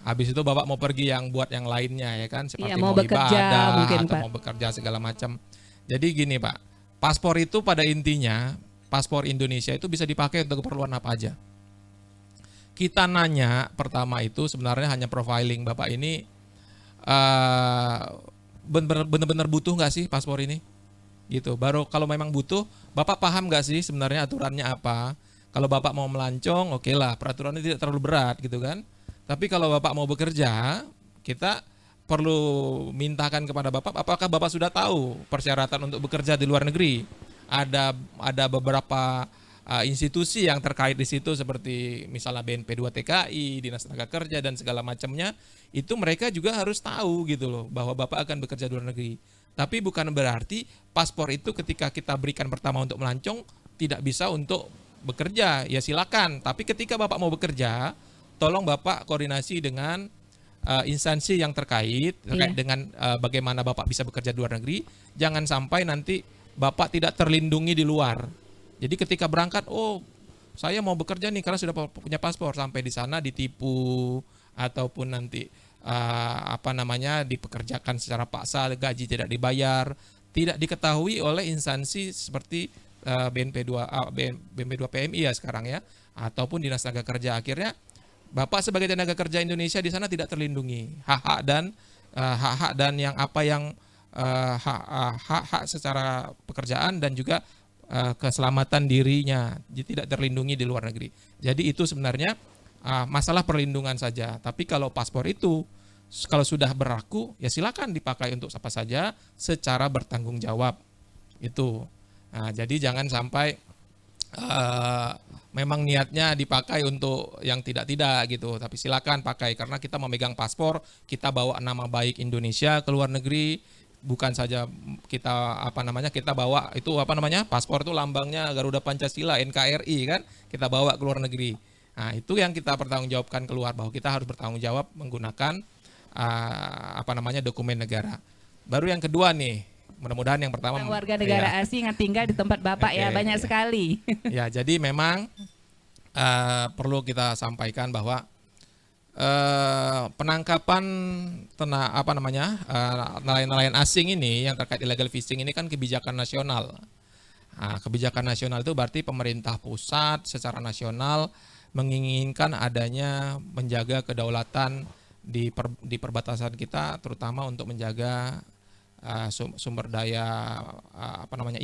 Habis itu Bapak mau pergi yang buat yang lainnya ya kan, seperti Iya, mau bekerja ibadah mungkin, atau Pak. mau bekerja segala macam. Jadi gini Pak, paspor itu pada intinya paspor Indonesia itu bisa dipakai untuk keperluan apa aja. Kita nanya pertama itu sebenarnya hanya profiling Bapak ini benar-benar butuh nggak sih paspor ini? Gitu. Baru kalau memang butuh, Bapak paham nggak sih sebenarnya aturannya apa? Kalau Bapak mau melancong, oke lah, peraturannya tidak terlalu berat gitu kan. Tapi kalau Bapak mau bekerja, kita perlu mintakan kepada Bapak, apakah Bapak sudah tahu persyaratan untuk bekerja di luar negeri? Ada beberapa institusi yang terkait di situ seperti misalnya BNP 2 TKI, Dinas Tenaga Kerja dan segala macamnya. Itu mereka juga harus tahu gitu loh bahwa Bapak akan bekerja di luar negeri. Tapi bukan berarti paspor itu ketika kita berikan pertama untuk melancong tidak bisa untuk bekerja. Ya silakan, tapi ketika Bapak mau bekerja, tolong Bapak koordinasi dengan instansi yang terkait dengan bagaimana Bapak bisa bekerja di luar negeri. Jangan sampai nanti Bapak tidak terlindungi di luar. Jadi ketika berangkat, oh saya mau bekerja nih karena sudah punya paspor, sampai di sana ditipu ataupun nanti dipekerjakan secara paksa, gaji tidak dibayar, tidak diketahui oleh instansi seperti BNP 2 PMI ya sekarang ya, ataupun Dinas Tenaga Kerja. Akhirnya Bapak sebagai tenaga kerja Indonesia di sana tidak terlindungi hak-hak dan yang hak-hak secara pekerjaan dan juga keselamatan dirinya tidak terlindungi di luar negeri. Jadi itu sebenarnya masalah perlindungan saja. Tapi kalau paspor itu kalau sudah berlaku ya silakan dipakai untuk apa saja secara bertanggung jawab itu. Nah, jadi jangan sampai memang niatnya dipakai untuk yang tidak-tidak gitu, tapi silakan pakai karena kita memegang paspor, kita bawa nama baik Indonesia ke luar negeri, bukan saja kita kita bawa itu paspor itu lambangnya Garuda Pancasila NKRI kan, kita bawa ke luar negeri. Nah, itu yang kita pertanggungjawabkan keluar bahwa kita harus bertanggung jawab menggunakan dokumen negara. Baru yang kedua nih, mudah-mudahan yang pertama warga negara asing yang tinggal di tempat Bapak ya banyak sekali. Ya, jadi memang perlu kita sampaikan bahwa penangkapan nelayan-nelayan asing ini yang terkait illegal fishing ini kan kebijakan nasional. Nah, kebijakan nasional itu berarti pemerintah pusat secara nasional menginginkan adanya menjaga kedaulatan di perbatasan kita, terutama untuk menjaga sumber daya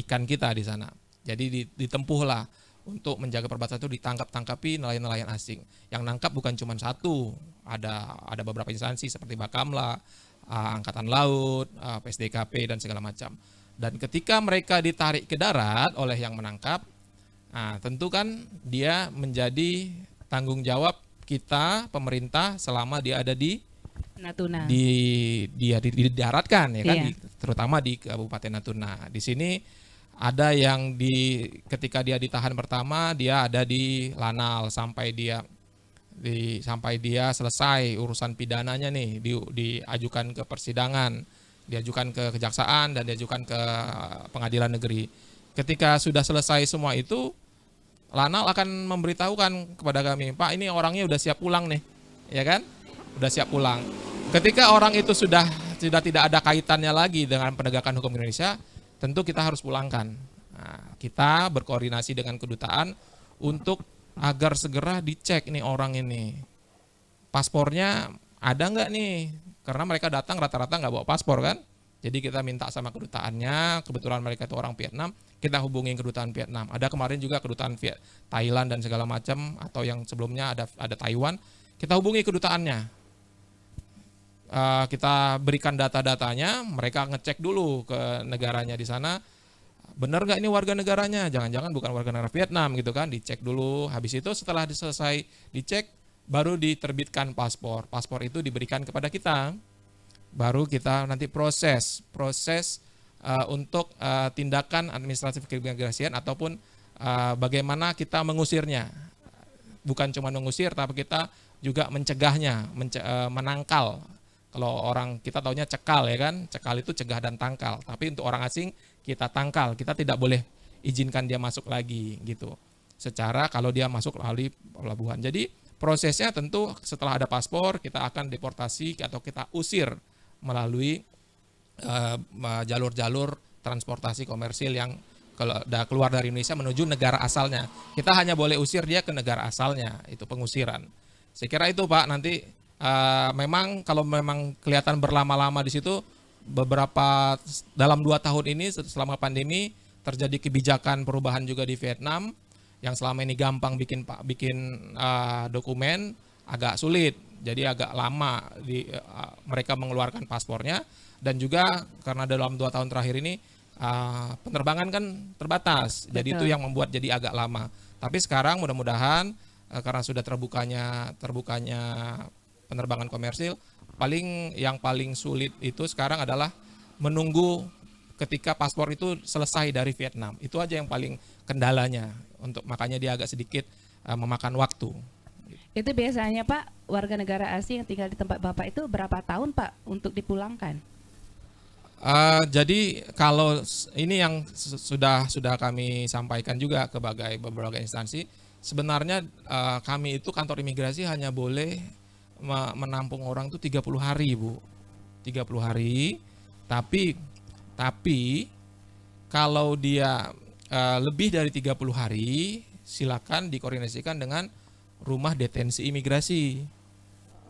ikan kita di sana. Jadi ditempuhlah untuk menjaga perbatasan itu, ditangkap-tangkapi nelayan-nelayan asing. Yang nangkap bukan cuma satu, ada beberapa instansi seperti Bakamla, Angkatan Laut, PSDKP dan segala macam. Dan ketika mereka ditarik ke darat oleh yang menangkap, tentu kan dia menjadi tanggung jawab kita pemerintah selama dia ada di Natuna. Didaratkan ya kan, Iya. terutama di Kabupaten Natuna. Di sini ada yang ketika dia ditahan pertama dia ada di Lanal sampai dia selesai urusan pidananya nih, diajukan ke persidangan, diajukan ke kejaksaan dan diajukan ke pengadilan negeri. Ketika sudah selesai semua itu, Lanal akan memberitahukan kepada kami, Pak, ini orangnya udah siap pulang nih, ya kan? Udah siap pulang. Ketika orang itu sudah tidak ada kaitannya lagi dengan penegakan hukum Indonesia, tentu kita harus pulangkan. Nah, kita berkoordinasi dengan kedutaan untuk agar segera dicek nih orang ini. Paspornya ada nggak nih? Karena mereka datang rata-rata nggak bawa paspor kan? Jadi kita minta sama kedutaannya, kebetulan mereka itu orang Vietnam, kita hubungi kedutaan Vietnam. Ada kemarin juga kedutaan Thailand dan segala macam, atau yang sebelumnya ada Taiwan, kita hubungi kedutaannya. Kita berikan data-datanya, mereka ngecek dulu ke negaranya di sana, benar nggak ini warga negaranya, jangan-jangan bukan warga negara Vietnam gitu kan, dicek dulu. Habis itu setelah selesai dicek, baru diterbitkan paspor. Paspor itu diberikan kepada kita, baru kita nanti proses untuk tindakan administratif keimigrasian ataupun bagaimana kita mengusirnya. Bukan cuma mengusir, tapi kita juga mencegahnya, menangkal. Kalau orang kita taunya cekal ya kan, cekal itu cegah dan tangkal. Tapi untuk orang asing kita tangkal, kita tidak boleh izinkan dia masuk lagi gitu. Secara kalau dia masuk melalui pelabuhan. Jadi prosesnya tentu setelah ada paspor kita akan deportasi atau kita usir melalui jalur-jalur transportasi komersil yang keluar dari Indonesia menuju negara asalnya. Kita hanya boleh usir dia ke negara asalnya, itu pengusiran. Saya kira itu Pak, nanti memang kalau memang kelihatan berlama-lama di situ, beberapa dalam 2 tahun ini selama pandemi terjadi kebijakan perubahan juga di Vietnam yang selama ini gampang bikin dokumen agak sulit, jadi agak lama mereka mengeluarkan paspornya, dan juga karena dalam 2 tahun terakhir ini penerbangan kan terbatas. Betul. Jadi itu yang membuat jadi agak lama. Tapi sekarang mudah-mudahan karena sudah terbukanya penerbangan komersil, yang paling sulit itu sekarang adalah menunggu ketika paspor itu selesai dari Vietnam. Itu aja yang paling kendalanya, makanya dia agak sedikit memakan waktu. Itu biasanya Pak, warga negara asing yang tinggal di tempat Bapak itu berapa tahun Pak untuk dipulangkan? Jadi kalau ini yang sudah kami sampaikan juga ke beberapa instansi, sebenarnya kami itu kantor imigrasi hanya boleh menampung orang itu 30 hari Bu, 30 hari. Tapi kalau dia lebih dari 30 hari, silakan dikoordinasikan dengan rumah detensi imigrasi.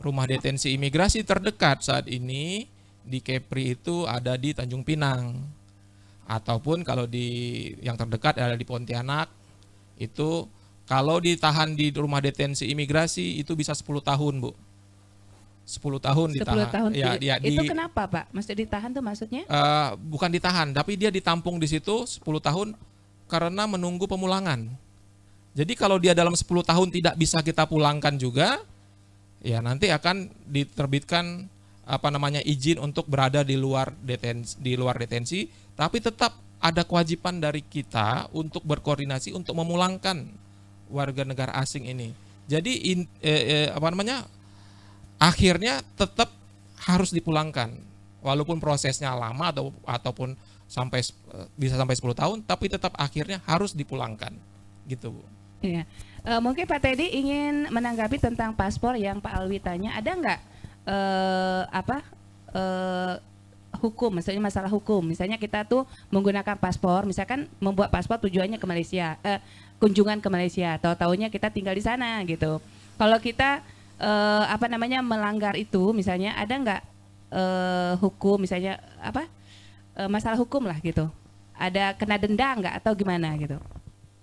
Rumah detensi imigrasi terdekat saat ini di Kepri itu ada di Tanjung Pinang, ataupun kalau yang terdekat ada di Pontianak. Itu kalau ditahan di rumah detensi imigrasi itu bisa 10 tahun Bu. 10 tahun ditahan. 10 tahun. Ya, itu kenapa Pak? Maksudnya ditahan tuh maksudnya? Bukan ditahan, tapi dia ditampung di situ 10 tahun karena menunggu pemulangan. Jadi kalau dia dalam 10 tahun tidak bisa kita pulangkan juga, ya nanti akan diterbitkan izin untuk berada di luar detensi, tapi tetap ada kewajiban dari kita untuk berkoordinasi untuk memulangkan warga negara asing ini. Jadi akhirnya tetap harus dipulangkan, walaupun prosesnya lama ataupun bisa sampai 10 tahun, tapi tetap akhirnya harus dipulangkan, gitu Bu. Iya. Mungkin Pak Teddy ingin menanggapi tentang paspor yang Pak Alwi tanya, ada nggak apa hukum, misalnya masalah hukum. Misalnya kita tuh menggunakan paspor, misalkan membuat paspor tujuannya ke Malaysia, kunjungan ke Malaysia, tahu-taunya kita tinggal di sana gitu. Kalau kita apa namanya melanggar itu, misalnya ada nggak hukum, misalnya apa masalah hukum lah gitu, ada kena denda nggak atau gimana gitu?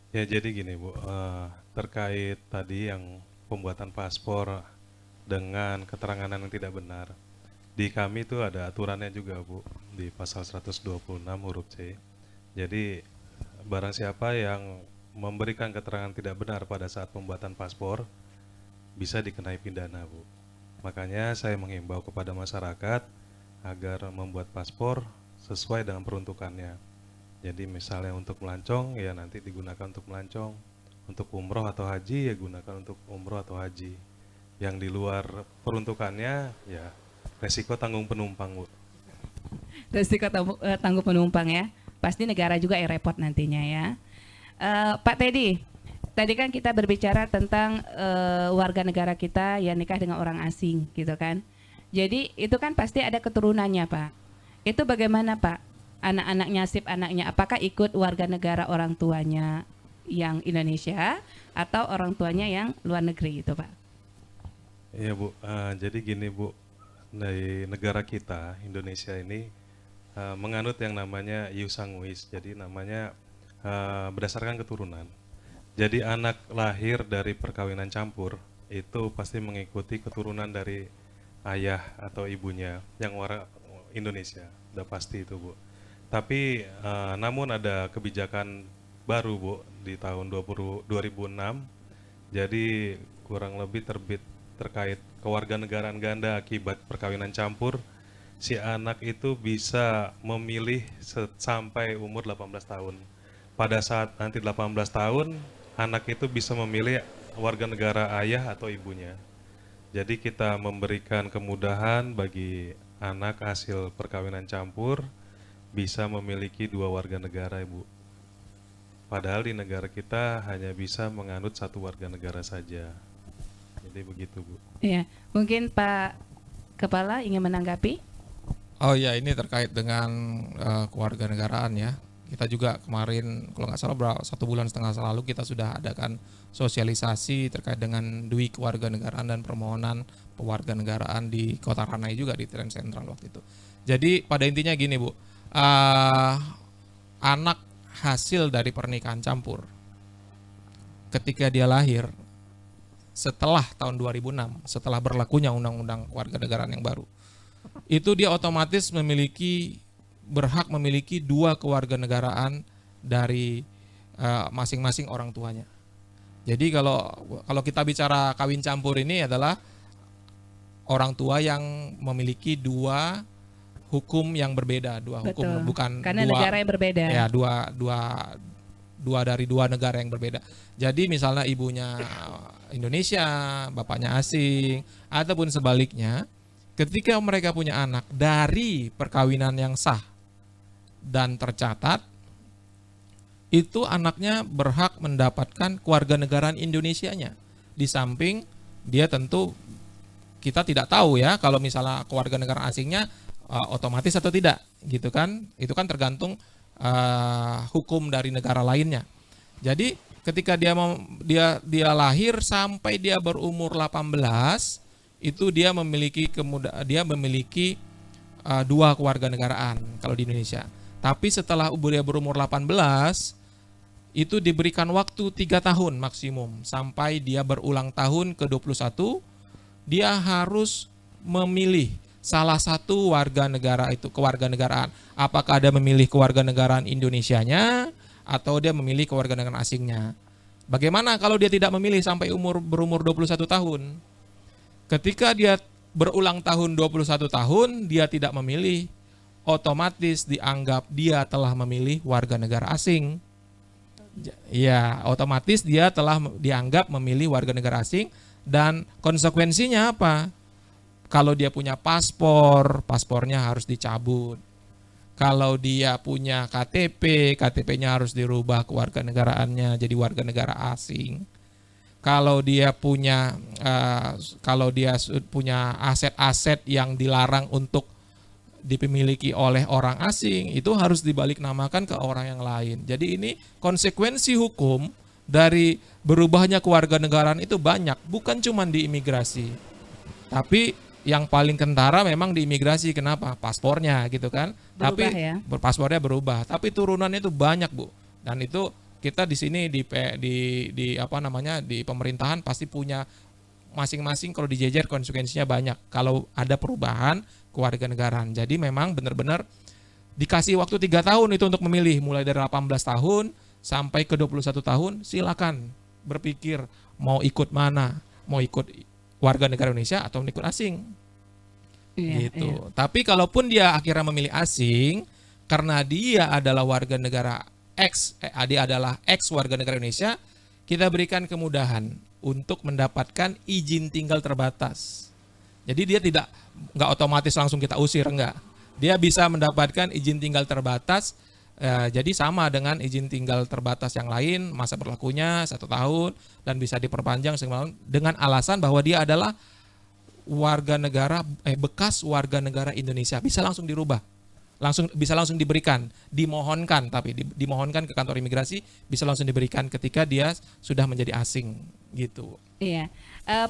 Ya jadi gini Bu, terkait tadi yang pembuatan paspor dengan keterangan yang tidak benar, di kami itu ada aturannya juga Bu, di pasal 126 huruf C. Jadi barang siapa yang memberikan keterangan tidak benar pada saat pembuatan paspor bisa dikenai pidana Bu. Makanya saya menghimbau kepada masyarakat agar membuat paspor sesuai dengan peruntukannya. Jadi misalnya untuk melancong ya nanti digunakan untuk melancong, untuk umroh atau haji ya gunakan untuk umroh atau haji. Yang di luar peruntukannya ya resiko tanggung penumpang Bu. Resiko tanggung penumpang ya, pasti negara juga yang repot nantinya ya. Pak Teddy, tadi kan kita berbicara tentang warga negara kita yang nikah dengan orang asing gitu kan. Jadi itu kan pasti ada keturunannya Pak. Itu bagaimana Pak? Anak-anaknya, nasib anaknya, apakah ikut warga negara orang tuanya yang Indonesia atau orang tuanya yang luar negeri gitu Pak? Iya Bu, jadi gini Bu, dari negara kita Indonesia ini menganut yang namanya ius sanguis, jadi namanya berdasarkan keturunan. Jadi anak lahir dari perkawinan campur itu pasti mengikuti keturunan dari ayah atau ibunya yang warga Indonesia, udah pasti itu Bu. Tapi namun ada kebijakan baru Bu di tahun 2006, jadi kurang lebih terbit terkait kewarganegaraan ganda akibat perkawinan campur. Si anak itu bisa memilih sampai umur 18 tahun. Pada saat nanti 18 tahun, anak itu bisa memilih warga negara ayah atau ibunya. Jadi kita memberikan kemudahan bagi anak hasil perkawinan campur bisa memiliki dua warga negara Ibu. Padahal di negara kita hanya bisa menganut satu warga negara saja. Jadi begitu Bu. Iya, mungkin Pak Kepala ingin menanggapi? Oh iya, ini terkait dengan kewarganegaraan ya. Kita juga kemarin kalau nggak salah 1,5 bulan lalu kita sudah adakan sosialisasi terkait dengan dui kewarganegaraan dan permohonan pewarganegaraan di Kota Ranai juga di Trans Sentral waktu itu. Jadi pada intinya gini Bu, anak hasil dari pernikahan campur ketika dia lahir setelah tahun 2006, setelah berlakunya undang-undang kewarganegaraan yang baru, itu dia otomatis berhak memiliki dua kewarganegaraan dari masing-masing orang tuanya. Jadi kalau kita bicara kawin campur ini adalah orang tua yang memiliki dua hukum yang berbeda, dua Betul. hukum bukan karena dua, negara yang berbeda. Ya, dua dari dua negara yang berbeda. Jadi misalnya ibunya Indonesia, bapaknya asing, ataupun sebaliknya, ketika mereka punya anak dari perkawinan yang sah dan tercatat, itu anaknya berhak mendapatkan kewarganegaraan Indonesianya. Di samping dia tentu kita tidak tahu ya kalau misalnya kewarganegaraan asingnya otomatis atau tidak, gitu kan? Itu kan tergantung hukum dari negara lainnya. Jadi ketika dia lahir sampai dia berumur 18, itu dia memiliki dua kewarganegaraan kalau di Indonesia. Tapi setelah dia berumur 18, itu diberikan waktu 3 tahun maksimum sampai dia berulang tahun ke-21, dia harus memilih salah satu warga negara itu, kewarganegaraan. Apakah dia memilih kewarganegaraan Indonesianya atau dia memilih kewarganegaraan asingnya. Bagaimana kalau dia tidak memilih sampai berumur 21 tahun? Ketika dia berulang tahun 21 tahun, dia tidak memilih, otomatis dianggap dia telah memilih warga negara asing. Ya, otomatis dia telah dianggap memilih warga negara asing dan konsekuensinya apa? Kalau dia punya paspornya harus dicabut. Kalau dia punya KTP-nya harus dirubah kewarganegaraannya jadi warga negara asing. kalau dia punya punya aset-aset yang dilarang untuk dimiliki oleh orang asing, itu harus dibalik namakan ke orang yang lain. Jadi ini konsekuensi hukum dari berubahnya kewarganegaraan itu banyak, bukan cuma di imigrasi. Tapi yang paling kentara memang di imigrasi. Kenapa? Paspornya gitu kan. Berubah Tapi ya? paspornya berubah. Tapi turunannya itu banyak, Bu. Dan itu kita di sini di pemerintahan pasti punya masing-masing, kalau dijejer konsekuensinya banyak kalau ada perubahan kewarganegaraan. Jadi memang benar-benar dikasih waktu 3 tahun itu untuk memilih, mulai dari 18 tahun sampai ke 21 tahun, silakan berpikir mau ikut mana, mau ikut warga negara Indonesia atau ikut asing. Iya, Gitu. iya. Tapi kalaupun dia akhirnya memilih asing karena dia adalah warga negara dia adalah ex warga negara Indonesia, kita berikan kemudahan untuk mendapatkan izin tinggal terbatas. Jadi dia nggak otomatis langsung kita usir, enggak. Dia bisa mendapatkan izin tinggal terbatas, jadi sama dengan izin tinggal terbatas yang lain, masa berlakunya 1 tahun dan bisa diperpanjang dengan alasan bahwa dia adalah bekas warga negara Indonesia, bisa langsung dirubah. Bisa langsung diberikan, dimohonkan, tapi dimohonkan ke kantor imigrasi, bisa langsung diberikan ketika dia sudah menjadi asing gitu. Iya,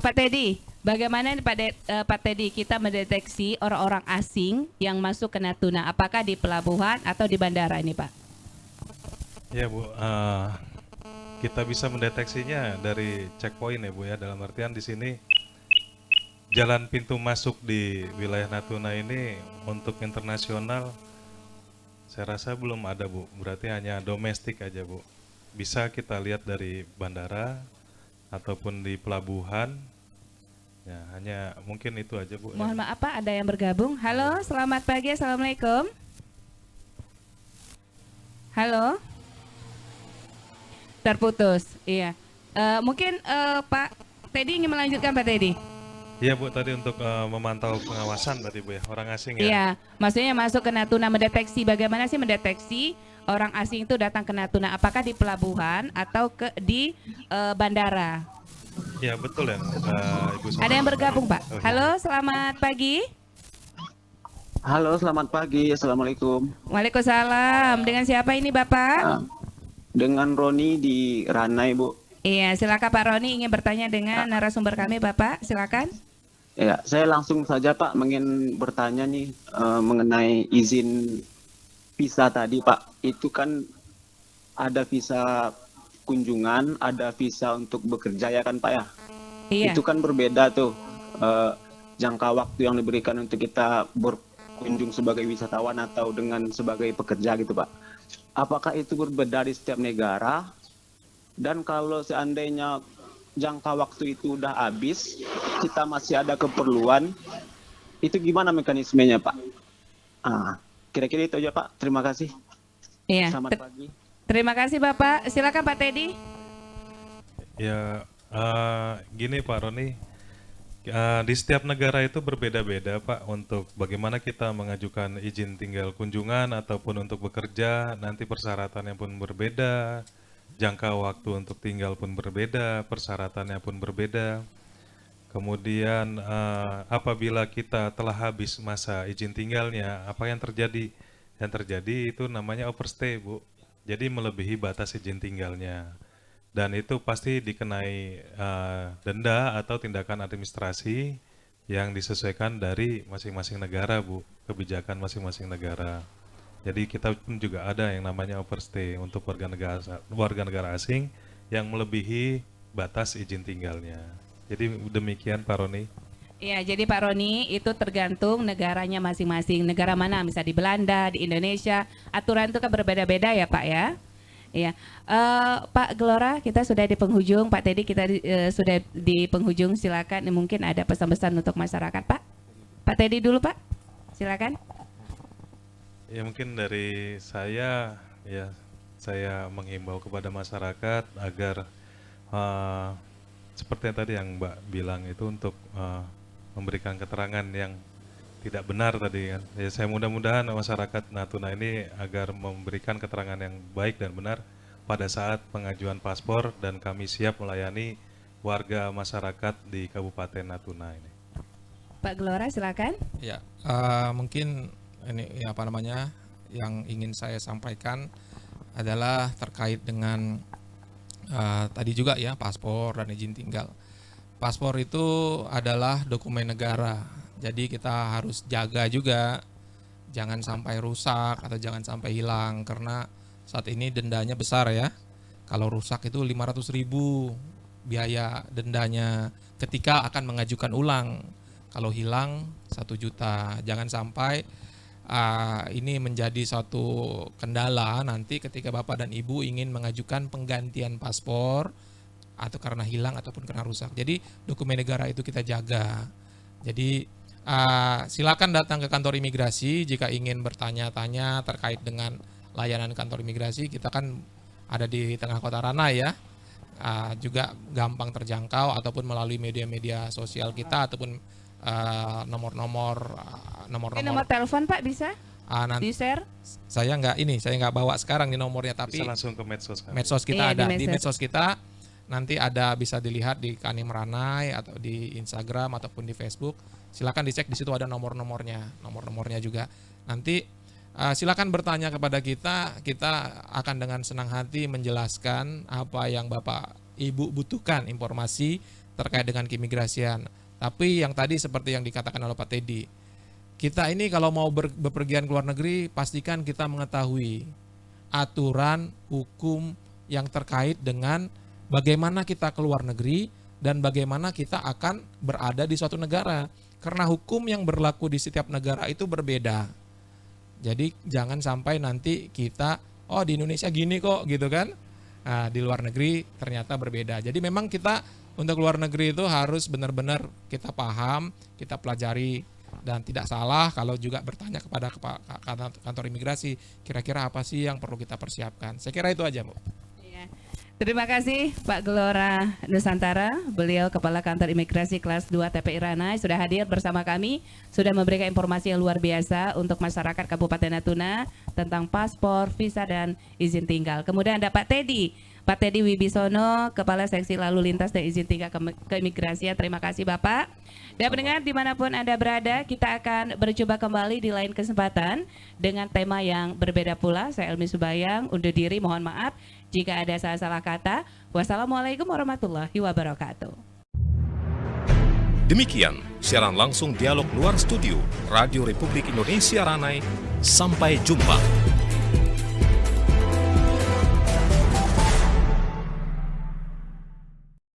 Pak Teddy, bagaimana Pak Teddy kita mendeteksi orang-orang asing yang masuk ke Natuna? Apakah di pelabuhan atau di bandara ini, Pak? Ya Bu, kita bisa mendeteksinya dari checkpoint ya Bu ya. Dalam artian di sini jalan pintu masuk di wilayah Natuna ini untuk internasional saya rasa belum ada Bu. Berarti hanya domestik aja Bu. Bisa kita lihat dari bandara ataupun di pelabuhan. Ya, hanya mungkin itu aja Bu. Mohon maaf Pak, ada yang bergabung. Halo, selamat pagi, Assalamualaikum. Halo. Terputus, iya. Mungkin Pak Teddy ingin melanjutkan, Pak Teddy? Iya Bu, tadi untuk memantau pengawasan tadi Bu ya, orang asing ya. Iya, maksudnya masuk ke Natuna, mendeteksi, bagaimana sih mendeteksi orang asing itu datang ke Natuna? Apakah di pelabuhan atau di bandara? Iya betul ya Ibu. Ada yang bergabung Pak? Oh, iya. Halo, selamat pagi. Halo, selamat pagi. Assalamualaikum. Waalaikumsalam. Dengan siapa ini Bapak? Dengan Roni di Ranai, Bu. Iya, silakan Pak Roni ingin bertanya dengan narasumber kami Bapak, silakan. Ya, saya langsung saja Pak ingin bertanya nih mengenai izin visa tadi Pak. Itu kan ada visa kunjungan, ada visa untuk bekerja ya kan Pak ya? Iya. Itu kan berbeda tuh jangka waktu yang diberikan untuk kita berkunjung sebagai wisatawan atau dengan sebagai pekerja gitu Pak. Apakah itu berbeda di setiap negara? Dan kalau seandainya jangka waktu itu udah habis, kita masih ada keperluan, itu gimana mekanismenya Pak? Kira-kira itu aja Pak, terima kasih. Iya. Selamat pagi. Terima kasih Bapak, silakan Pak Teddy. Ya, gini Pak Roni, di setiap negara itu berbeda-beda Pak untuk bagaimana kita mengajukan izin tinggal kunjungan ataupun untuk bekerja, nanti persyaratannya pun berbeda, jangka waktu untuk tinggal pun berbeda, persyaratannya pun berbeda. Kemudian apabila kita telah habis masa izin tinggalnya, apa yang terjadi? Yang terjadi itu namanya overstay Bu, jadi melebihi batas izin tinggalnya. Dan itu pasti dikenai denda atau tindakan administrasi yang disesuaikan dari masing-masing negara Bu, kebijakan masing-masing negara. Jadi kita pun juga ada yang namanya overstay untuk warga negara asing yang melebihi batas izin tinggalnya. Jadi demikian Pak Roni. Iya, jadi Pak Roni itu tergantung negaranya masing-masing. Negara mana, bisa di Belanda, di Indonesia, aturan itu kan berbeda-beda ya Pak ya. Iya, Pak Gelora, kita sudah di penghujung. Pak Teddy, kita sudah di penghujung. Silakan, mungkin ada pesan-pesan untuk masyarakat Pak. Pak Teddy dulu Pak, silakan. Ya mungkin dari saya, ya saya menghimbau kepada masyarakat agar seperti yang tadi yang Mbak bilang itu untuk memberikan keterangan yang tidak benar tadi kan. Ya, saya mudah-mudahan masyarakat Natuna ini agar memberikan keterangan yang baik dan benar pada saat pengajuan paspor, dan kami siap melayani warga masyarakat di Kabupaten Natuna ini. Pak Gelora silakan. Ya, mungkin ini ya, apa namanya, yang ingin saya sampaikan adalah terkait dengan tadi juga ya, paspor dan izin tinggal. Paspor itu adalah dokumen negara, jadi kita harus jaga juga, jangan sampai rusak atau jangan sampai hilang, karena saat ini dendanya besar ya. Kalau rusak itu 500.000 biaya dendanya ketika akan mengajukan ulang. Kalau hilang 1 juta. Jangan sampai ini menjadi suatu kendala nanti ketika Bapak dan Ibu ingin mengajukan penggantian paspor atau karena hilang ataupun karena rusak. Jadi dokumen negara itu kita jaga. Jadi silakan datang ke kantor imigrasi jika ingin bertanya-tanya terkait dengan layanan kantor imigrasi. Kita kan ada di tengah kota Ranai ya. Juga gampang terjangkau ataupun melalui media-media sosial kita ataupun nomor telepon Pak bisa nanti di-share? saya nggak bawa sekarang di nomornya, tapi Bisa langsung ke medsos kami. medsos Iya, kita ada di di medsos. medsos kita, nanti ada, bisa dilihat di Kanim Ranai atau di Instagram ataupun di Facebook. Silakan dicek, di situ ada nomor-nomornya juga. Nanti silakan bertanya kepada kita akan dengan senang hati menjelaskan apa yang Bapak Ibu butuhkan informasi terkait dengan keimigrasian. Tapi yang tadi seperti yang dikatakan oleh Pak Teddy, kita ini kalau mau bepergian ke luar negeri, pastikan kita mengetahui aturan hukum yang terkait dengan bagaimana kita ke luar negeri dan bagaimana kita akan berada di suatu negara. Karena hukum yang berlaku di setiap negara itu berbeda. Jadi jangan sampai nanti kita, oh di Indonesia gini kok gitu kan. Nah, di luar negeri ternyata berbeda. Jadi memang kita untuk luar negeri itu harus benar-benar kita paham, kita pelajari, dan tidak salah kalau juga bertanya kepada kantor imigrasi, kira-kira apa sih yang perlu kita persiapkan. Saya kira itu aja, Bu. Iya. Terima kasih Pak Gelora Nusantara, beliau Kepala Kantor Imigrasi Kelas 2 TPI Ranai sudah hadir bersama kami, sudah memberikan informasi yang luar biasa untuk masyarakat Kabupaten Natuna tentang paspor, visa, dan izin tinggal. Kemudian ada Pak Teddy Wibisono, Kepala Seksi Lalu Lintas dan Izin Tinggal Keimigrasian. Terima kasih Bapak. Dan pendengar dimanapun Anda berada, kita akan berjumpa kembali di lain kesempatan dengan tema yang berbeda pula. Saya Elmi Subayang, undur diri, mohon maaf jika ada salah-salah kata. Wassalamualaikum warahmatullahi wabarakatuh. Demikian siaran langsung dialog luar studio Radio Republik Indonesia Ranai. Sampai jumpa.